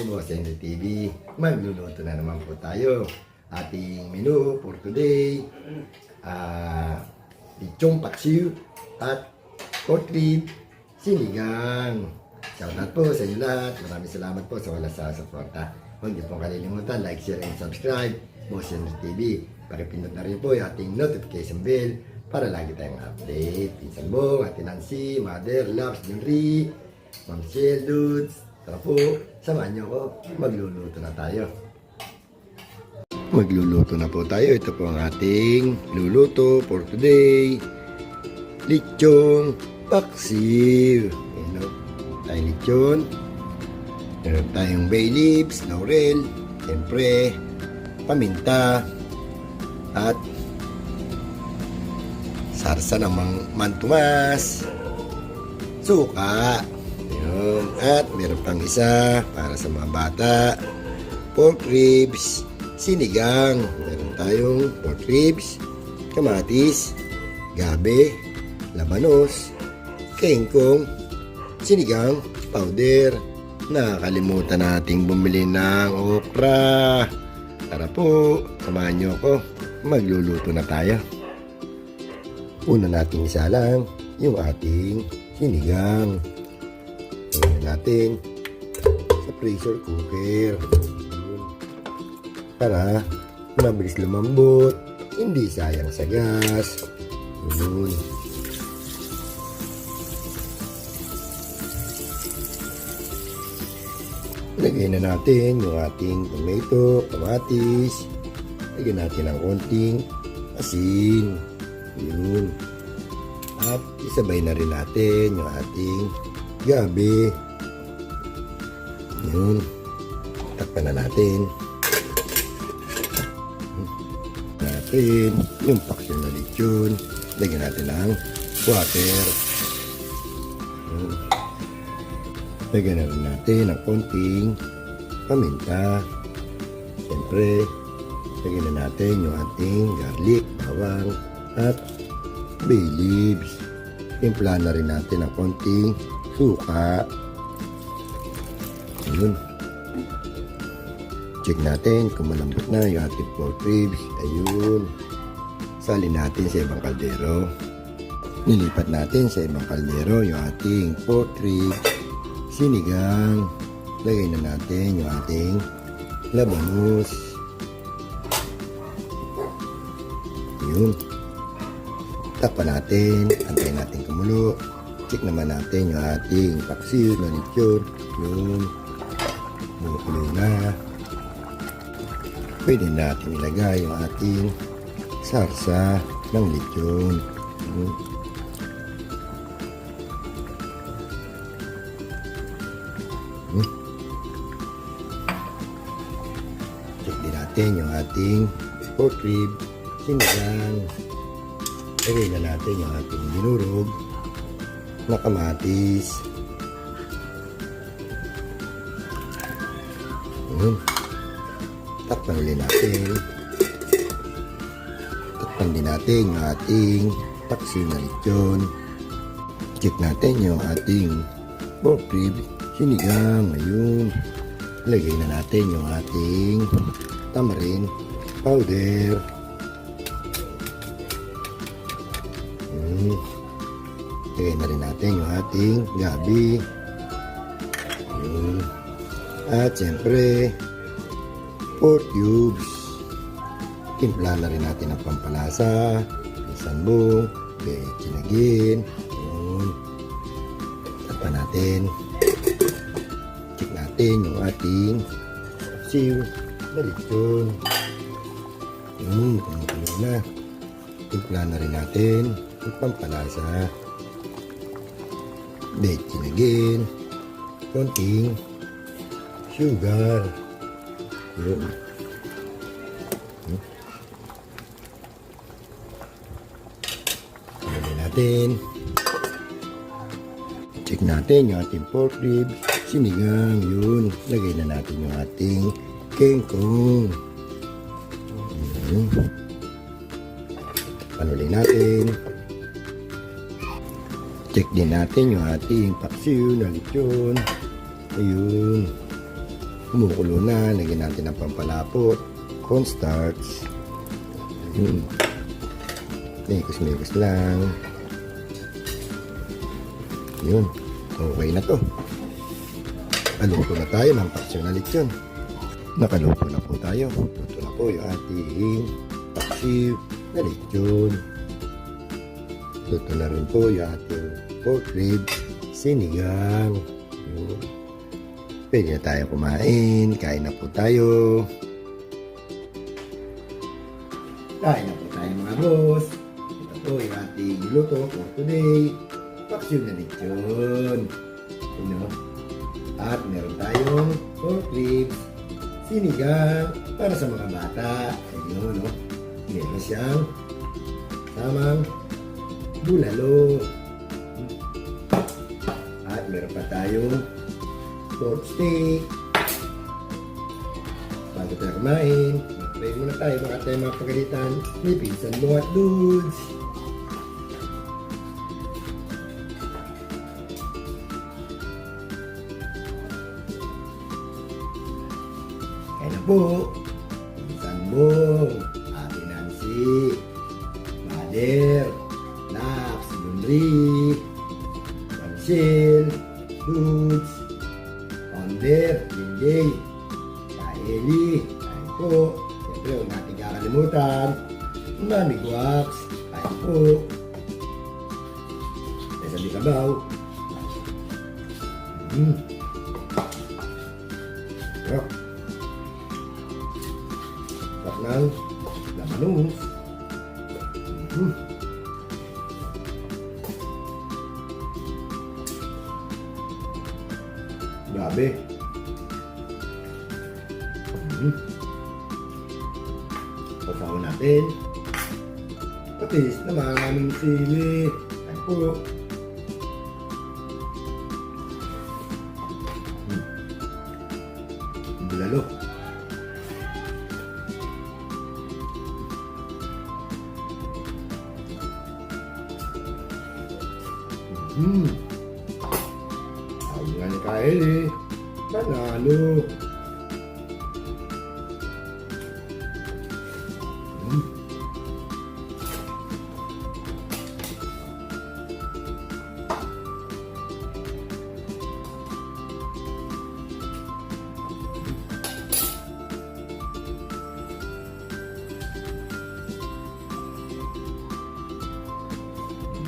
Boss Henry TV. Magluluto na naman po tayo. Ating menu for today, lechong paksiw at pork rib sinigang. Shoutout po sa inyo lahat. Maraming salamat po sa walang suporta. Huwag niyo pong kalilimutan, like, share, and subscribe. Boss Henry TV. Pakipindot na rin po yung ating notification bell para lagi tayong update. Pinsan mo, Ate Nancy, Mother, Loves, Junri, Ma'am Shell, Dudes. Tara po, samahan niyo ako. Magluluto na tayo. Magluluto na po tayo. Ito po ang ating luluto for today. Lechong paksiw. Ayan o, tayong lechon. Meron tayong bay leaves, laurel, siyempre, paminta, at sarsa ng mantumas, suka. Yun. At meron pang isa para sa mga bata, pork ribs sinigang. Meron tayong pork ribs, kamatis, gabi, labanos, kengkong, sinigang powder. Nakakalimutan nating bumili ng okra. Tara po, samahan niyo ako. Magluluto na tayo. Una natin isa lang yung ating sinigang. Ayan natin sa pressure cooker para mabilis lumambot, hindi sayang sa gas. Yun. Lagyan na natin yung ating tomato, kamatis. Lagyan natin ng konting asin. Yun. At isabay na rin natin yung ating gabi. Yun. Takpan na natin. Yung paksiw na lechon. Lagyan natin ng water. Yun. Lagyan na rin natin ng konting paminta. Siyempre, lagyan na natin yung ating garlic, bawang, at bay leaves. Timpla na rin natin ng konting suka. Ayun. Check natin kung malambot na yung ating pork ribs. Ayun. Salin natin sa ibang kaldero. Nilipat natin sa ibang kaldero yung ating pork ribs sinigang. Lagay na natin yung ating labanos. Yun. Takpan natin. Antayin natin kumulo. Check naman natin yung ating paksiw na lechon. Yun. Kumukulo na. Pwede natin ilagay yung ating sarsa ng lechon. Yun. Check din natin yung ating pork rib sinigang. Lagay na natin yung ating dinurog na kamatis. Takpan ulit natin. Takpan din natin yung ating paksiw na lechon. Check natin yung ating pork rib sinigang. Ayun. Lagay na natin yung ating tamarind powder. Lagay na rin natin yung ating gabi. Ayun. At siyempre, pork cubes. Timpla na rin natin ang pampalasa. Sanbong, bechinagin. Ayun. Takpan natin. Check natin yung ating paksiw na lechon. Kumukulo na. Timpla na rin natin ang pampalasa. Bechinagin. Konting sugar. Yun. Lagyan natin. Check natin yung ating pork ribs sinigang. Yun. Lagay na natin yung ating kengkong. Yun. Panuli natin. Check din natin yung ating paksiw na lechon. Ayun. kumukulo na, lagyan natin ng pampalapot, cornstarch. Yun. Mekos lang. Yun. Okay na to. Naluto na tayo ng paksiw na lechon. Nakaluto na po tayo. Luto na po yung ating paksiw na lechon. Luto na rin po yung ating pork ribs sinigang. Yun. Pwede na tayo kumain. Kain na po tayo. Kain na po tayo mga boss. Ito po yung ating luto for today. Paksiw na lechon. At meron tayong pork ribs sinigang para sa mga bata. Ayun, no? Meron siyang samang bulalo. At meron pa tayong pork steak. Bago tayo kumain, mag-pray muna tayo. Baka tayo mapagalitan ni Pinsan mo at Dudes. Kaya na po, Pinsan Bong, Ate Nancy, Mother, Nax, Gundri, Marcel, Dudes, Onder, Linjay, Kaeli, kain po. Siyempre, huwag natin kakalimutan, Mami Guax, kain po. Nasa di kabaw. Sarap. Sarap ng lamanus. Grabe. Pasaw natin. Patis na maraming sili. Ay po. Bulalo. Sabi nga ni Kylie, panalo.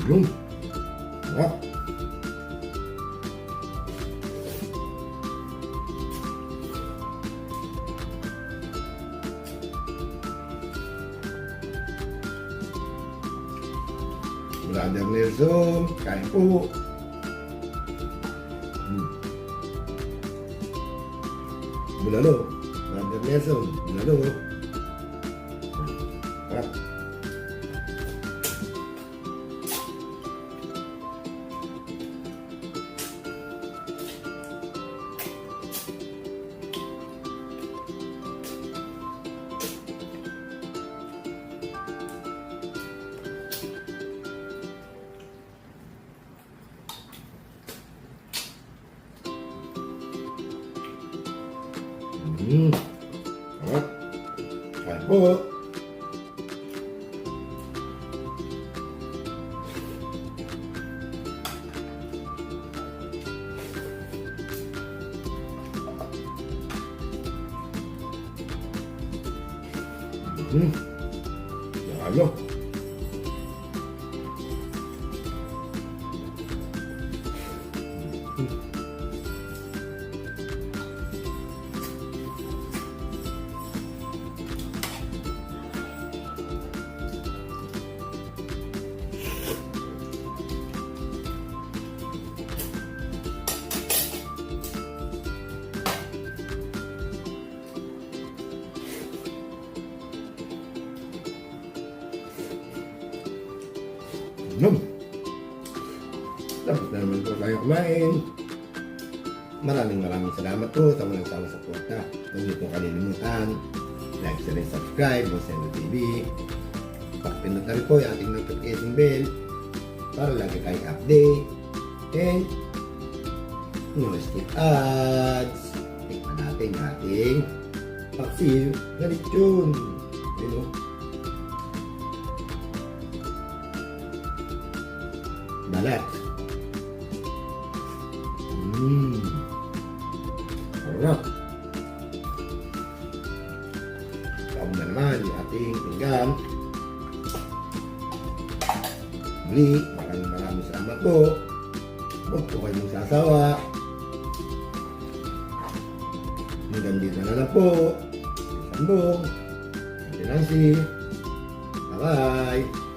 Yun. Sarap. Brother Nelson, kain po. Bulalo. Brother Nelson, bulalo. Sarap. Sarap. Kain po. Lalo. Tapos na naman po tayo kumain. Maraming salamat po sa walang sawang suporta. Huwag niyo pong kalilimutan, like, share, and subscribe sa Sendo TV. Pakipindot na rin po yung ating notification bell para lagi tayong update. And no skip ads. Tikman natin yung ating ating paksiw na lechon. Ayun o. Balat. Sarap. Tapos na naman yung ating pinggan. Muli, maraming salamat po. Huwag po kayong sasawa. Hanggang dito na lang po. Sambong. Nancy. Bye-bye.